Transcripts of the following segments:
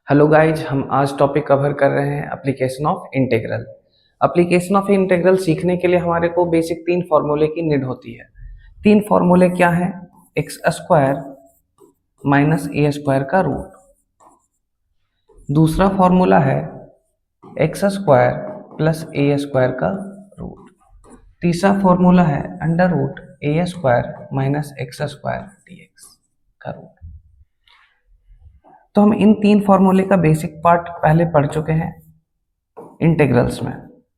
Hello guys, हम आज topic cover कर रहे हैं application of integral. Application of integral सीखने के लिए हमारे को बेसिक तीन फार्मूले की नीड होती है। तीन फार्मूले क्या हैं? X square minus a square का रूट, दूसरा फार्मूला है x square plus a square का रूट, तीसरा फार्मूला है under root a square minus x square dx का रूट। तो हम इन तीन फार्मूले का बेसिक पार्ट पहले पढ़ चुके हैं इंटीग्रल्स में।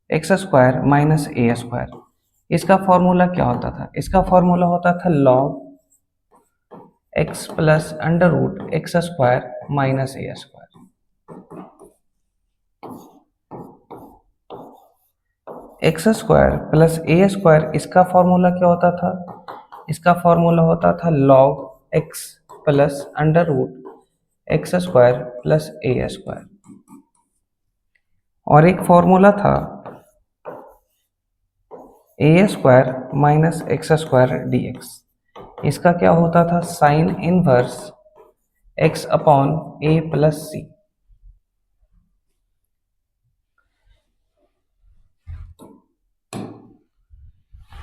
X square minus a square, इसका फॉर्मूला क्या होता था? इसका फॉर्मूला होता था log x plus under root x square minus a square. X square plus a square, इसका फॉर्मूला क्या होता था? इसका फॉर्मूला होता था log x plus under root x square plus a square. और एक फॉर्मूला था a square minus x square d x, इसका क्या होता था? साइन इनवर्स एक्स अपॉन ए प्लस सी।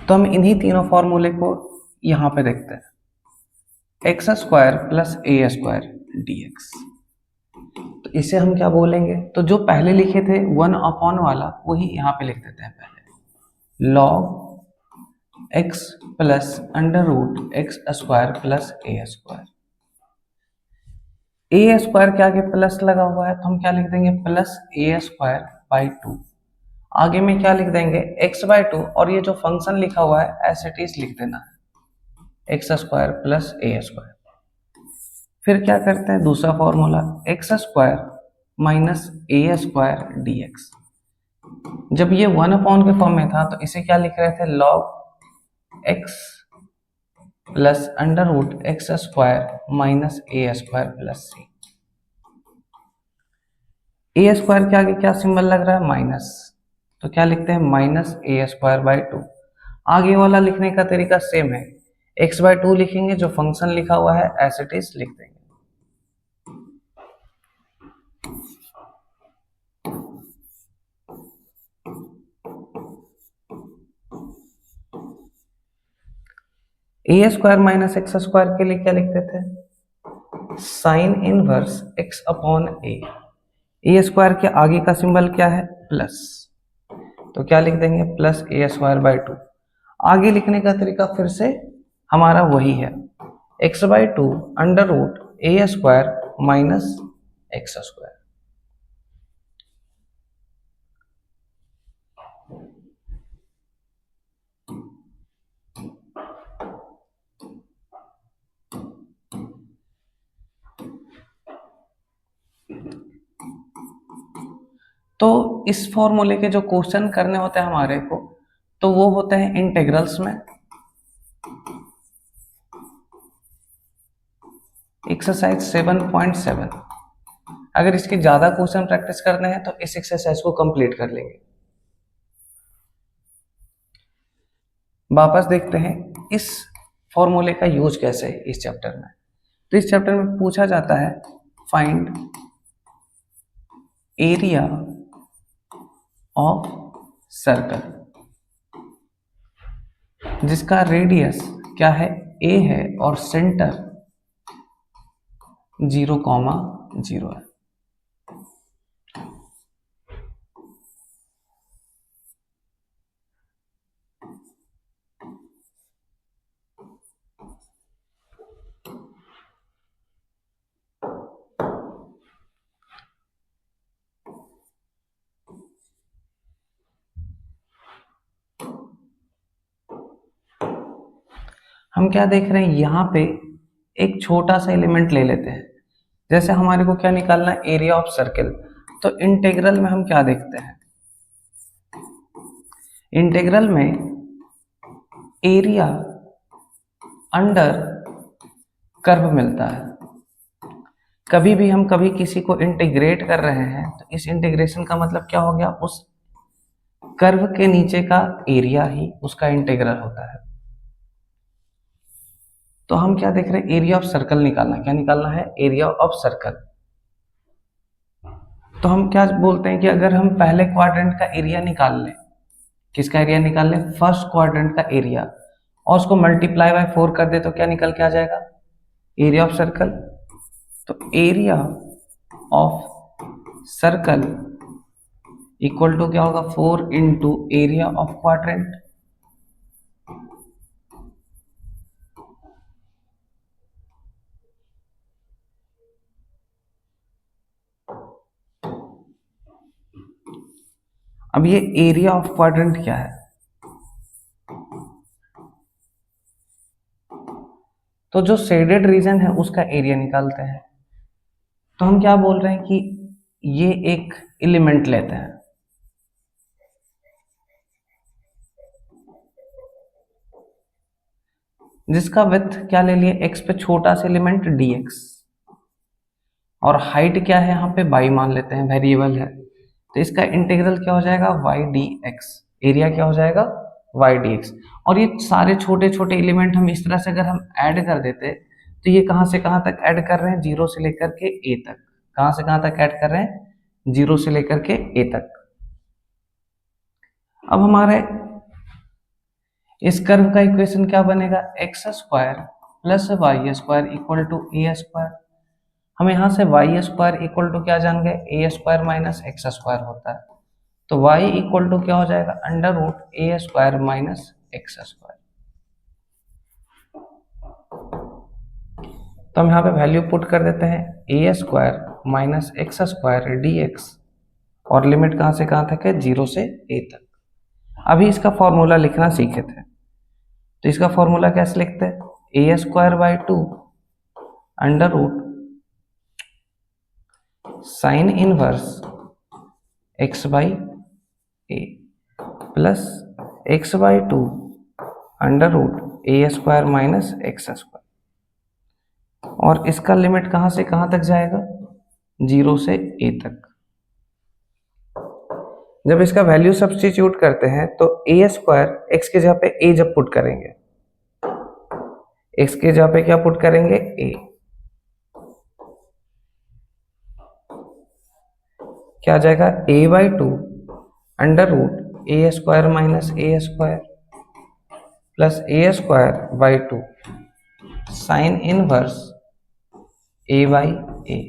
तो हम इन्हीं तीनों फॉर्मूले को यहां पे देखते हैं। X square plus a square d x, तो इसे हम क्या बोलेंगे? तो जो पहले लिखे थे वन अपॉन वाला वही यहाँ पे लिख देते हैं पहले, log x plus under root x square plus a square. A square के आगे प्लस लगा हुआ है तो हम क्या लिख देंगे? Plus a square by 2। आगे में क्या लिख देंगे? एक्स बाई 2, और ये जो फंक्शन लिखा हुआ है एज इट इज लिख देना है, x square plus a square. फिर क्या करते हैं? दूसरा formula x square minus a square d x. जब ये वन अपॉन के फॉर्म में था तो इसे क्या लिख रहे थे? Log x plus under root x square minus a square plus c. A square के आगे क्या सिंबल लग रहा है? माइनस, तो क्या लिखते हैं? Minus a square by 2। आगे वाला लिखने का तरीका सेम है, एक्स बाई 2 लिखेंगे, जो फंक्शन लिखा हुआ है एज इट इज लिख देंगे। ए स्क्वायर माइनस एक्स स्क्वायर के लिए क्या लिखते थे? साइन इनवर्स एक्स अपॉन ए। ए स्क्वायर के आगे का सिंबल क्या है? प्लस, तो क्या लिख देंगे? Plus a square by 2। आगे लिखने का तरीका फिर से हमारा वही है, x by 2 under root a square minus x square. तो इस फॉर्मूले के जो क्वेश्चन करने होते हैं हमारे को, तो वो होते हैं इंटीग्रल्स में। एक्सरसाइज 7.7। अगर इसके ज्यादा क्वेश्चन प्रैक्टिस करने हैं तो इस एक्सरसाइज को कंप्लीट कर लेंगे। वापस देखते हैं इस फॉर्मूले का यूज कैसे है इस चैप्टर में। तो इस चैप्टर में पूछा जाता है फाइंड एरिया ऑफ सर्कल, जिसका रेडियस क्या है? ए है और सेंटर 0,0 है। हम क्या देख रहे हैं? यहाँ पे एक छोटा सा एलिमेंट ले लेते हैं। जैसे हमारे को क्या निकालना है? Area of circle. तो इंटीग्रल में हम क्या देखते हैं? इंटीग्रल में एरिया अंडर कर्व मिलता है। कभी भी हम कभी किसी को इंटीग्रेट कर रहे हैं तो इस इंटीग्रेशन का मतलब क्या हो गया? उस कर्व के नीचे का एरिया ही उसका इंटीग्रल होता है। तो हम क्या देख रहे हैं? एरिया ऑफ सर्कल निकालना। क्या निकालना है? Area of circle. तो हम क्या बोलते हैं कि अगर हम पहले क्वाड्रेंट का एरिया निकाल लें, किसका एरिया निकाल लें, फर्स्ट क्वाड्रेंट का एरिया, और उसको मल्टीप्लाई बाय 4 कर दे तो क्या निकल के आ जाएगा, एरिया ऑफ सर्कल। तो area of circle equal to क्या होगा, 4 इंटू एरिया ऑफ क्वाड्रेंट। अब ये एरिया ऑफ क्वाड्रेंट क्या है, तो जो शेडेड रीजन है उसका एरिया निकालते हैं। तो हम क्या बोल रहे हैं कि ये एक एलिमेंट लेते हैं, जिसका विड्थ क्या ले लिए, x पे छोटा सा एलिमेंट dx, और हाइट क्या है यहाँ पे y मान लेते हैं, वेरिएबल है। तो इसका इंटीग्रल क्या हो जाएगा, y dx, एरिया क्या हो जाएगा, y dx। और ये सारे छोटे छोटे एलिमेंट हम इस तरह से अगर हम ऐड कर देते, तो ये कहाँ से कहाँ तक ऐड कर रहे हैं, 0 से लेकर के a तक। कहाँ से कहाँ तक ऐड कर रहे हैं, 0 से लेकर के a तक। अब हमारे इस कर्व का इक्वेशन क्या बनेगा, x square plus y square equal to a square. हम यहाँ से वाई स्क्वायर इक्वल टू क्या जान गए, a square minus x square होता है। तो वाई इक्वल टू क्या हो जाएगा, under root a square minus x square. तो हम यहाँ पे वैल्यू पुट कर देते हैं, a square minus x square d x, और लिमिट कहाँ से कहाँ तक है, 0 से a तक। अभी इसका फॉर्मूला लिखना सीखे थे, तो इसका फॉर्मूला कैसे लिखते हैं, a square by 2 under root sine inverse x by a plus x by 2 under root a square minus x square, और इसका लिमिट कहाँ से कहाँ तक जाएगा, 0 से a तक। जब इसका वैल्यू सब्स्टिट्यूट करते हैं तो ए स्क्वायर एक्स के जगह पे a जब पुट करेंगे, एक्स के जगह पे क्या पुट करेंगे, a, क्या आ जाएगा, a by 2 under root a square minus a square plus a square by 2 sine inverse a by a,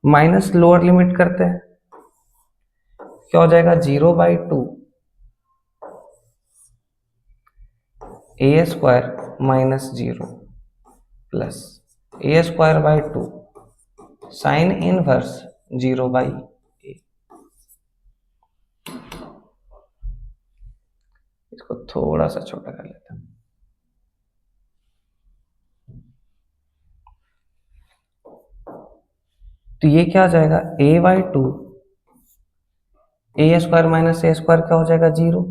minus lower limit करते हैं, क्या हो जाएगा, 0 by 2 a square minus 0 plus a square by 2 sine inverse 0 by a. इसको थोड़ा सा छोटा कर लेते हैं। तो ये क्या आ जाएगा, a by 2 a square minus a square क्या हो जाएगा, 0,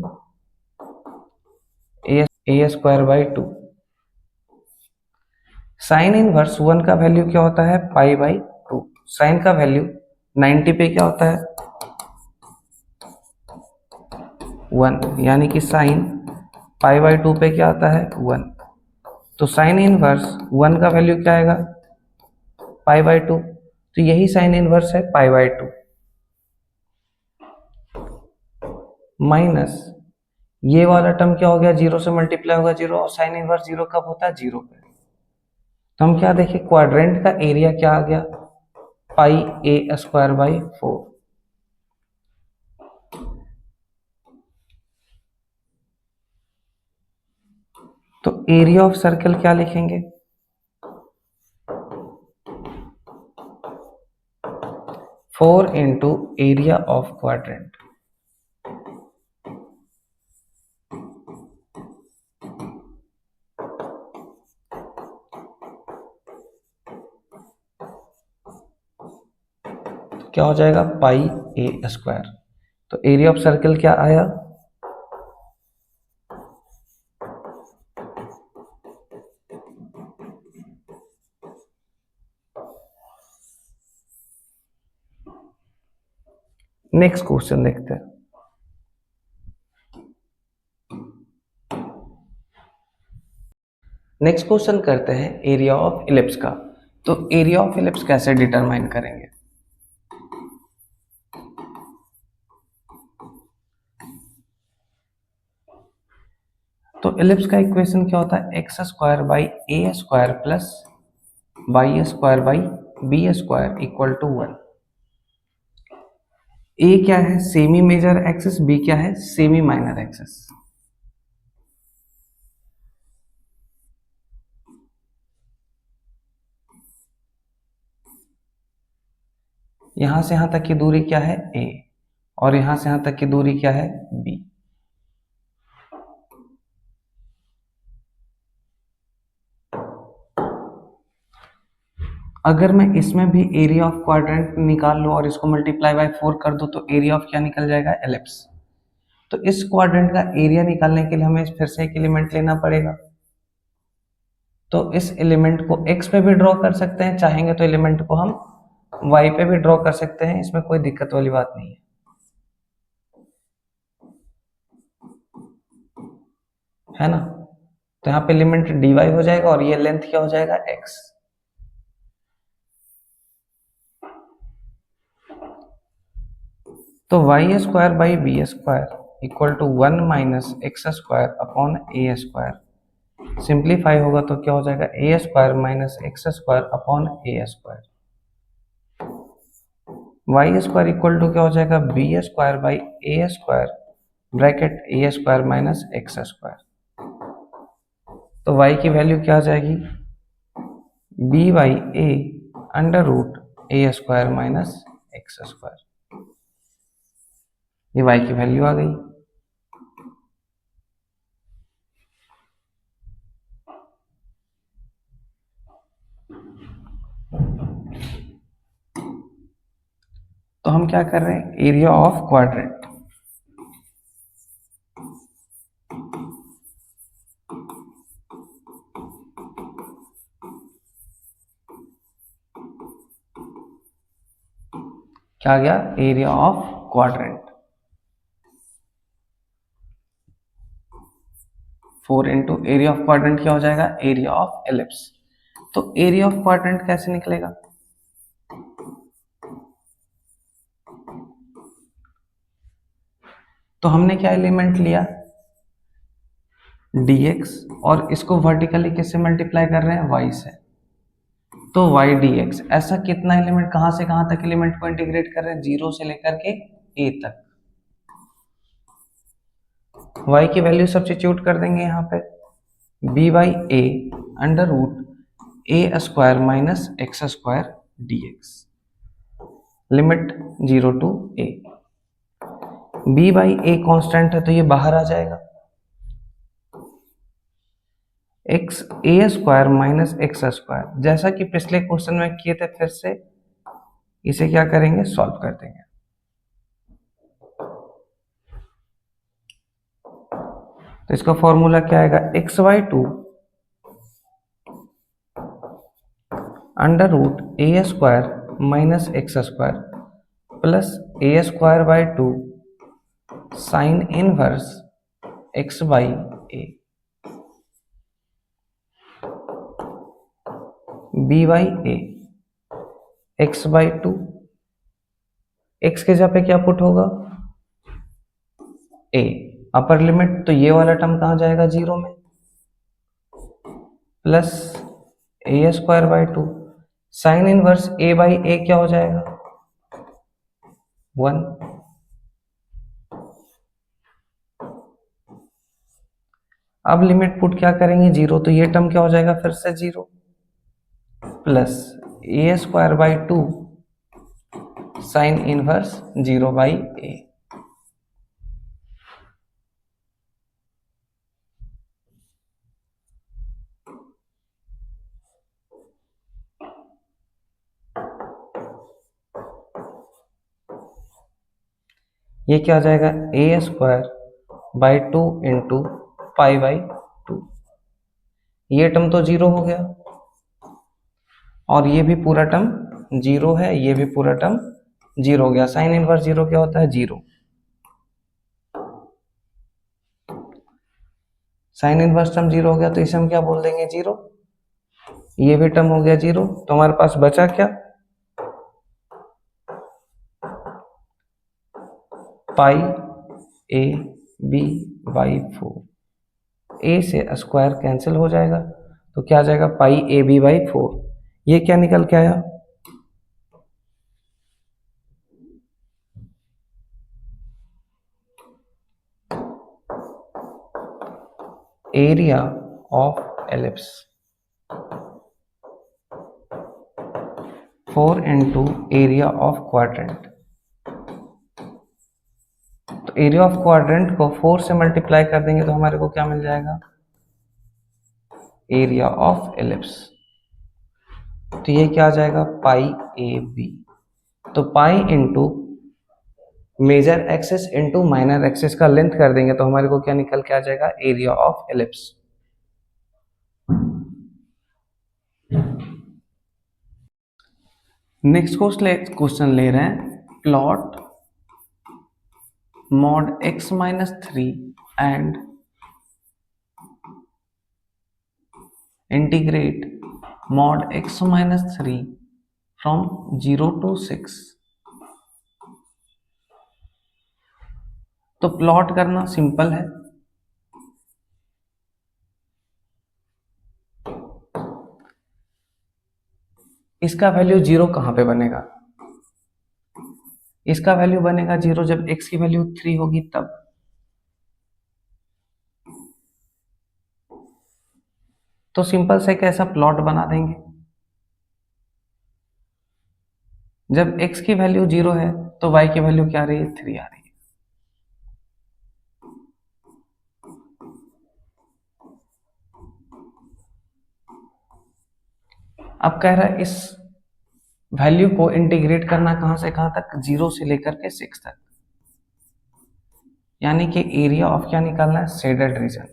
ए स्क्वायर बाई 2 साइन इनवर्स 1 का वैल्यू क्या होता है, पाई बाई 2। साइन का वैल्यू 90 पे क्या होता है, 1, यानी कि साइन पाई बाई 2 पे क्या आता है, 1। तो साइन इनवर्स 1 का वैल्यू क्या आएगा, पाई बाई 2। तो यही साइन इनवर्स है पाई बाई 2, माइनस ये वाला टर्म क्या हो गया, 0 से मल्टीप्लाई होगा 0, और साइन इनवर्स 0 कब होता है, 0 पे। तो हम क्या देखें, क्वाड्रेंट का एरिया क्या आ गया, पाई ए स्क्वायर बाई 4। तो एरिया ऑफ सर्कल क्या लिखेंगे, 4 इंटू एरिया ऑफ क्वाड्रेंट। क्या हो जाएगा, पाई ए स्क्वायर। तो एरिया ऑफ सर्कल क्या आया, नेक्स्ट क्वेश्चन देखते हैं। नेक्स्ट क्वेश्चन करते हैं एरिया ऑफ इलिप्स का। तो एरिया ऑफ इलिप्स कैसे डिटरमाइन करेंगे? तो इलिप्स का इक्वेशन क्या होता है? X square by a square plus y square by b square equal to 1। A क्या है? Semi major axis. बी क्या है? Semi minor axis. यहां से यहां तक की दूरी क्या है? ए। और यहां से यहां तक की दूरी क्या है? बी। अगर मैं इसमें भी एरिया ऑफ क्वाड्रेंट निकाल लूं और इसको मल्टीप्लाई बाय 4 कर दूं तो एरिया ऑफ क्या निकल जाएगा? एलिप्स। तो इस क्वाड्रेंट का एरिया निकालने के लिए हमें फिर से एक एलिमेंट लेना पड़ेगा। तो इस एलिमेंट को x पे भी ड्रॉ कर सकते हैं, चाहेंगे तो एलिमेंट को हम y पे भी ड्रॉ कर सकते हैं, इसमें कोई दिक्कत वाली बात नहीं है ना। तो यहाँ पे एलिमेंट dy हो जाएगा और ये लेंथ क्या हो जाएगा? x। तो y square by b square equal to 1 minus x square upon a square. Simplify होगा तो क्या हो जाएगा? A square minus x square upon a square. Y square equal to क्या हो जाएगा? B square by a square bracket a square minus x square. तो y की वैल्यू क्या आ जाएगी? B by a under root a square minus x square. ये y की वैल्यू आ गई। तो हम क्या कर रहे हैं? Area of quadrant. क्या आ गया? Area of quadrant. 4 into area of quadrant क्या हो जाएगा? Area of ellipse. तो एरिया ऑफ क्वाड्रेंट कैसे निकलेगा? तो हमने क्या एलिमेंट लिया? dx और इसको वर्टिकली किससे मल्टीप्लाई कर रहे हैं? y से। तो y dx। ऐसा कितना एलिमेंट, कहां से कहां तक एलिमेंट को इंटीग्रेट कर रहे हैं? 0 से लेकर के a तक। y की वैल्यू सब्स्टिट्यूट कर देंगे यहाँ पे, b by a under root a square minus x square dx। Limit 0 to a। b by a constant है तो ये बाहर आ जाएगा। X a square minus x square, जैसा कि पिछले क्वेश्चन में किए थे, फिर से इसे क्या करेंगे? सॉल्व कर देंगे। तो इसका फॉर्मूला क्या आएगा? X by two under root a square minus x square plus a square by two sine inverse x by a. B by a x by two, x के जगह पे क्या पुट होगा? ए। अपर लिमिट, तो ये वाला टर्म कहां जाएगा? 0 में। Plus a square by two sine inverse a by a क्या हो जाएगा? 1। अब लिमिट पुट क्या करेंगे? 0, तो ये टर्म क्या हो जाएगा? फिर से 0 plus a square by two sine inverse 0 by a. ये क्या आ जाएगा? A square by two into pi by two. ये टर्म तो 0 हो गया और ये भी पूरा टर्म 0 है, ये भी पूरा टर्म 0 हो गया। साइन इनवर्स 0 क्या होता है? 0। साइन इनवर्स टर्म 0 हो गया तो इसे हम क्या बोल देंगे? 0। ये भी टर्म हो गया 0, तो हमारे पास बचा क्या, पाई ए बी बाई 4। ए से स्क्वायर कैंसिल हो जाएगा, तो क्या आ जाएगा, पाई ए बी बाई 4। ये क्या निकल के आया, area of ellipse 4 into area of quadrant. तो एरिया ऑफ क्वाड्रेंट को 4 से मल्टीप्लाई कर देंगे तो हमारे को क्या मिल जाएगा, एरिया ऑफ एलिप्स। तो ये क्या आ जाएगा, पाई ए बी। तो pi into major axis into minor axis का लेंथ कर देंगे तो हमारे को क्या निकल के आ जाएगा, area of ellipse. Next question ले रहे हैं, plot mod x minus 3 and integrate mod x minus 3 from 0 to 6। तो प्लॉट करना सिंपल है, इसका वैल्यू 0 कहां पे बनेगा, इसका वैल्यू बनेगा 0 जब x की वैल्यू 3 होगी तब। तो सिंपल से कैसा प्लॉट बना देंगे, जब x की वैल्यू 0 है तो y की वैल्यू क्या आ रही है, 3 आ रही है। अब कह रहा है इस वैल्यू को इंटीग्रेट करना कहां से कहां तक, 0 से लेकर के 6 तक, यानी कि एरिया ऑफ क्या निकालना है, shaded region,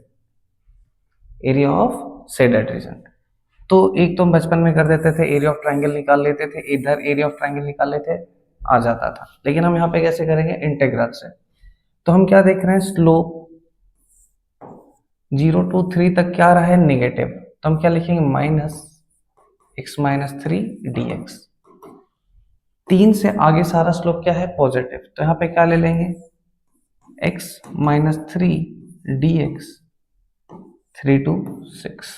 area of shaded region. तो एक तो हम बचपन में कर देते थे, एरिया ऑफ ट्रायंगल निकाल लेते थे, इधर एरिया ऑफ ट्रायंगल निकाल लेते, आ जाता था। लेकिन हम यहाँ पे कैसे करेंगे, इंटीग्रल से। तो हम क्या देख रहे हैं, स्लोप 0 to 3 तक क्या रहा है, नेगेटिव। तो हम क्या लिखेंगे, माइनस x माइनस 3 dx। 3 से आगे सारा स्लोप क्या है, पॉजिटिव। तो यहाँ पे क्या ले लेंगे, x माइनस 3 dx 3 to 6।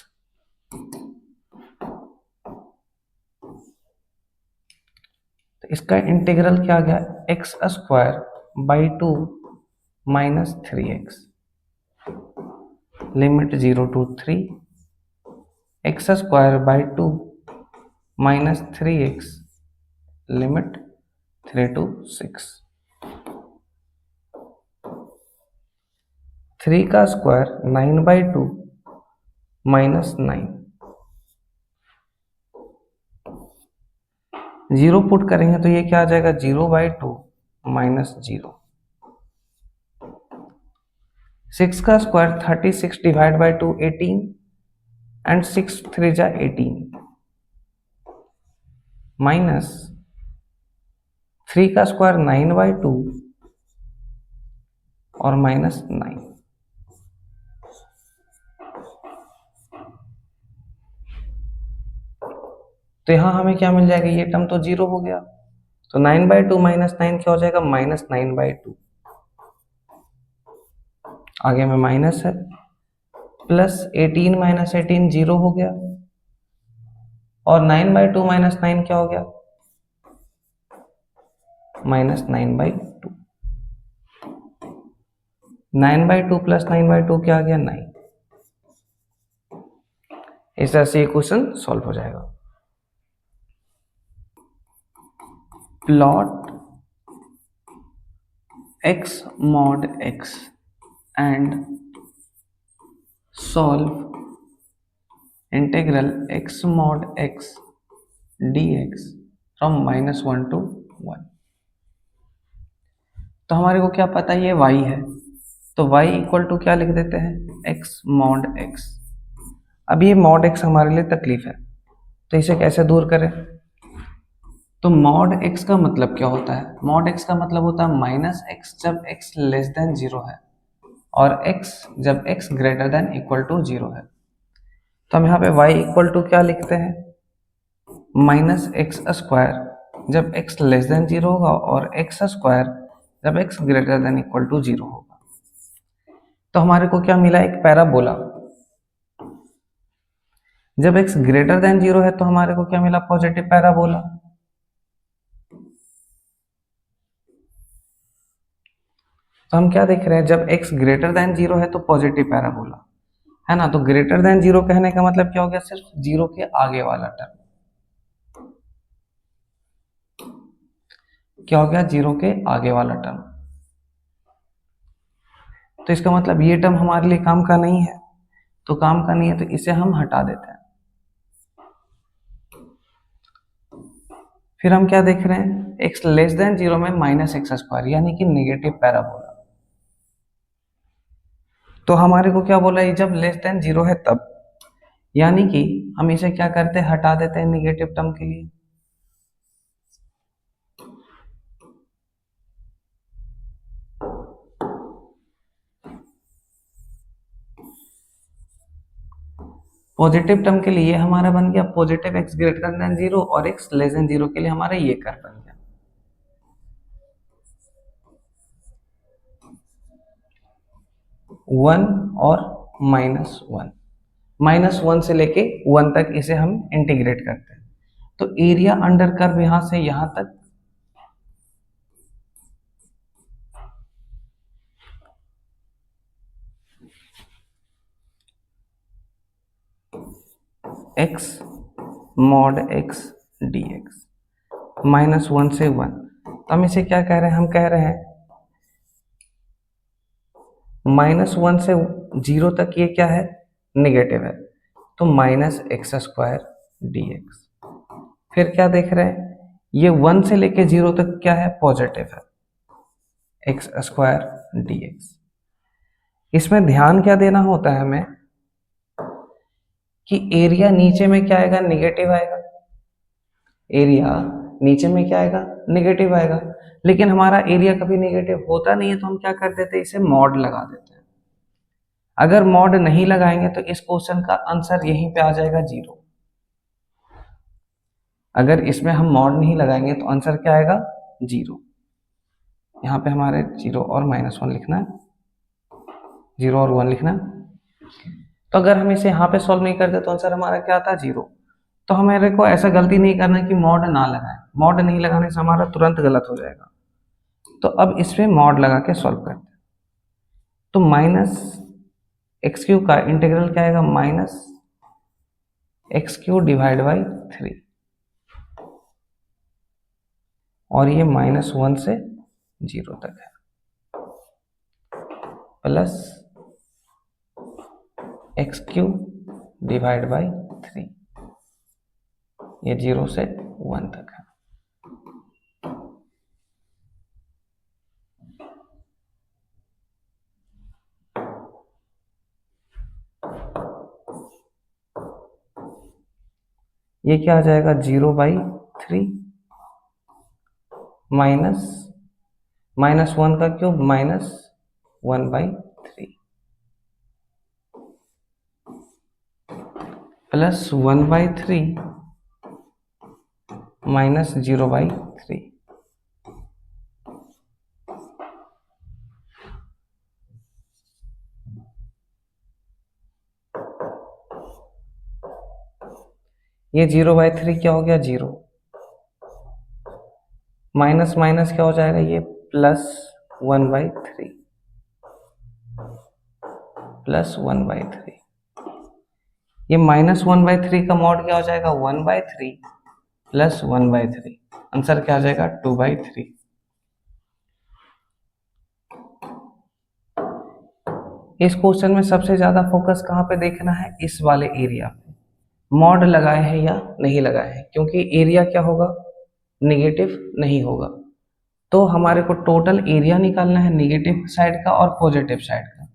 तो इसका इंटीग्रल क्या आ गया, x square by 2 minus 3x, limit 0 to 3, x square by 2 minus 3x, limit 3 to 6। 3 का स्क्वायर 9 बाई 2 माइनस 9, 0 पुट करेंगे तो ये क्या आ जाएगा, 0 बाई 2 माइनस 0। 6 का स्क्वायर 36 डिवाइड बाई 2 18 एंड 6 3 जा 18 माइनस 3 का स्क्वायर 9 बाई 2 और माइनस 9। तो यहां हमें क्या मिल जाएगा, ये टर्म तो 0 हो गया, तो 9 बाई 2 माइनस 9 क्या हो जाएगा, माइनस 9 बाई 2। आगे में माइनस है, प्लस 18 माइनस 18 0 हो गया, और 9 बाई 2 माइनस 9 क्या हो गया, minus 9 by 2। 9 by 2 plus 9 by 2 क्या आ गया, 9। इस तरह से ये क्वेश्चन सॉल्व हो जाएगा। Plot x mod x and solve integral x mod x dx from -1 to 1। तो हमारे को क्या पता है, ये y है, तो y इक्वल टू क्या लिख देते हैं, x mod x। अब ये mod x हमारे लिए तकलीफ है, तो इसे कैसे दूर करें। तो मॉड x का मतलब क्या होता है, मॉड x का मतलब होता है माइनस x जब x लेस देन 0 है और x जब x greater than equal to 0 है। तो हम यहाँ पे y इक्वल टू क्या लिखते हैं, माइनस एक्स स्क्वायर जब x लेस देन 0 होगा और एक्स स्क्वायर जब x greater than equal to 0 होगा। तो हमारे को क्या मिला, एक पैराबोला। जब x ग्रेटर देन 0 है तो हमारे को क्या मिला, पॉजिटिव पैराबोला। तो हम क्या देख रहे हैं, जब x ग्रेटर देन 0 है तो पॉजिटिव पैराबोला है ना। तो ग्रेटर देन 0 कहने का मतलब क्या हो गया, सिर्फ 0 के आगे वाला टर्म। क्या हो गया, 0 के आगे वाला टर्म। तो इसका मतलब ये टर्म हमारे लिए काम का नहीं है, तो काम का नहीं है तो इसे हम हटा देते हैं। फिर हम क्या देख रहे हैं, x लेस देन 0 में माइनस एक्स स्क्वायर यानी कि निगेटिव पैराबोला। तो हमारे को क्या बोला है, जब लेस देन 0 है तब, यानी कि हम इसे क्या करते हैं, हटा देते हैं निगेटिव टर्म के लिए। पॉजिटिव टर्म के लिए हमारा बन गया पॉजिटिव x ग्रेटर देन 0 और x लेस देन 0 के लिए हमारा ये कर्व बन गया। वन और -1, -1 से लेके 1 तक इसे हम इंटीग्रेट करते हैं। तो एरिया अंडर कर्व यहां से यहां तक x मॉड x dx, -1 से 1। तो हम इसे क्या कह रहे हैं, हम कह रहे हैं -1 से 0 तक ये क्या है, निगेटिव है, तो माइनस एक्स स्क्वायर dx। फिर क्या देख रहे हैं, ये 1 से लेके 0 तक क्या है, पॉजिटिव है, एक्स स्क्वायर dx। इसमें ध्यान क्या देना होता है हमें कि एरिया नीचे में क्या आएगा, निगेटिव आएगा। एरिया नीचे में क्या आएगा, निगेटिव आएगा। लेकिन हमारा एरिया कभी निगेटिव होता नहीं है, तो हम क्या कर देते हैं, इसे मॉड लगा देते हैं। अगर मॉड नहीं लगाएंगे तो इस क्वेश्चन का आंसर यहीं पे आ जाएगा 0। अगर इसमें हम मॉड नहीं लगाएंगे तो आंसर क्या आएगा, 0। यहाँ पे हमारे 0 और -1 लिखना है, 0 और 1 लिखना है। तो अगर हम इसे यहाँ पे सॉल्व नहीं करते तो आंसर हमारा क्या आता है, 0। तो हमारे को ऐसा गलती नहीं करना कि मॉड ना लगाएं। मॉड नहीं लगाने से हमारा तुरंत गलत हो जाएगा। तो अब इसमें मॉड लगा के सॉल्व करते हैं। तो -x³ का इंटीग्रल क्या आएगा, -x³ डिवाइड बाई 3, और ये -1 से 0 तक है, प्लस x³ डिवाइड बाई 3, ये 0 से 1 तक है। ये क्या आ जाएगा, 0/3 -1 का क्यूब -1/3 प्लस 1/3 -0/3। ये 0/3 क्या हो गया, 0, माइनस माइनस क्या हो जाएगा, ये +1/3 +1/3। ये -1/3 का मॉड क्या हो जाएगा, 1/3 + 1/3। आंसर क्या आ जाएगा, 2/3। इस क्वेश्चन में सबसे ज्यादा फोकस कहाँ पे देखना है, इस वाले एरिया पे, मॉड लगाए हैं या नहीं लगाए हैं, क्योंकि एरिया क्या होगा, निगेटिव नहीं होगा। तो हमारे को टोटल एरिया निकालना है निगेटिव साइड का और पॉजिटिव साइड का।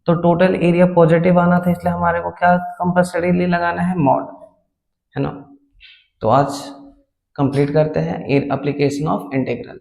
तो टोटल एरिया पॉजिटिव आना था, इसलिए हमारे को क्या कंपल्सरीली लगाना है, मॉड, है ना। तो आज कंप्लीट करते हैं एप्लीकेशन ऑफ इंटीग्रल।